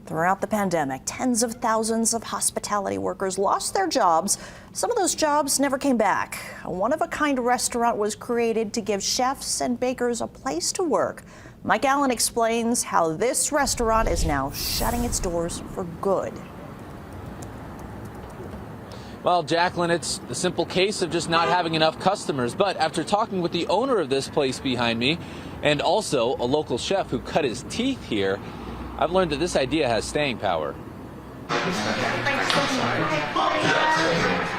Throughout the pandemic, tens of thousands of hospitality workers lost their jobs. Some of those jobs never came back. A one-of-a-kind restaurant was created to give chefs and bakers a place to work. Mike Allen explains how this restaurant is now shutting its doors for good. Well, Jacqueline, it's the simple case of just not having enough customers. But after talking with the owner of this place behind me and also a local chef who cut his teeth here, I've learned that this idea has staying power.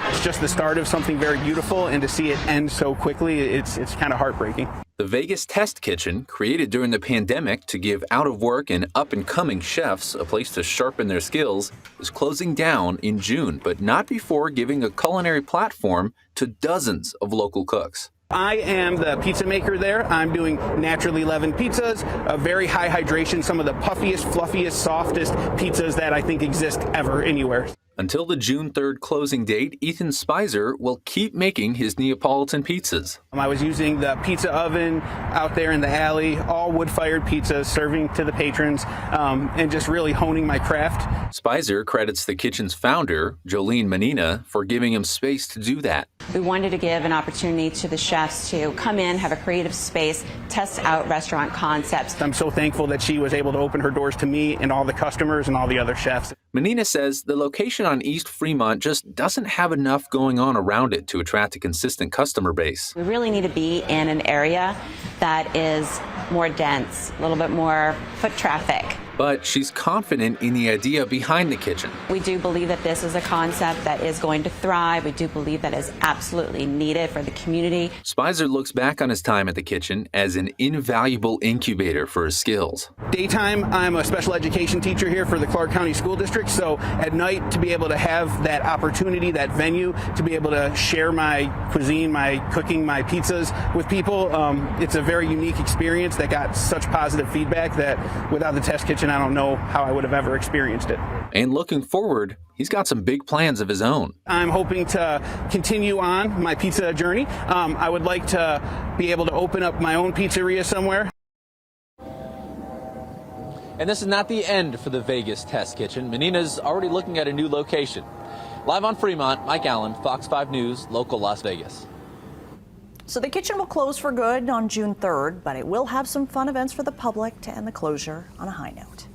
It's just the start of something very beautiful, and to see it end so quickly, it's kind of heartbreaking. The Vegas Test Kitchen, created during the pandemic to give out-of-work and up-and-coming chefs a place to sharpen their skills, is closing down in June, but not before giving a culinary platform to dozens of local cooks. I am the pizza maker there. I'm doing naturally leavened pizzas, a very high hydration, some of the puffiest, fluffiest, softest pizzas that I think exist ever anywhere. Until the June 3rd closing date, Ethan Spicer will keep making his Neapolitan pizzas. I was using the pizza oven out there in the alley, all wood-fired pizzas, serving to the patrons, and just really honing my craft. Spicer credits the kitchen's founder, Jolene Menina, for giving him space to do that. We wanted to give an opportunity to the chefs to come in, have a creative space, test out restaurant concepts. I'm so thankful that she was able to open her doors to me and all the customers and all the other chefs. Menina says the location on East Fremont just doesn't have enough going on around it to attract a consistent customer base. We really need to be in an area that is more dense, a little bit more foot traffic. But she's confident in the idea behind the kitchen. We do believe that this is a concept that is going to thrive. We do believe that is absolutely needed for the community. Spicer looks back on his time at the kitchen as an invaluable incubator for his skills. Daytime, I'm a special education teacher here for the Clark County School District, so at night to be able to have that opportunity, that venue, to be able to share my cuisine, my cooking, my pizzas with people, it's a very unique experience that got such positive feedback that without the test kitchen, I don't know how I would have ever experienced it. And looking forward, he's got some big plans of his own. I'm hoping to continue on my pizza journey. I would like to be able to open up my own pizzeria somewhere. And this is not the end for the Vegas Test Kitchen. Menina's already looking at a new location. Live on Fremont, Mike Allen, Fox 5 News, local Las Vegas. So the kitchen will close for good on June 3rd, but it will have some fun events for the public to end the closure on a high note.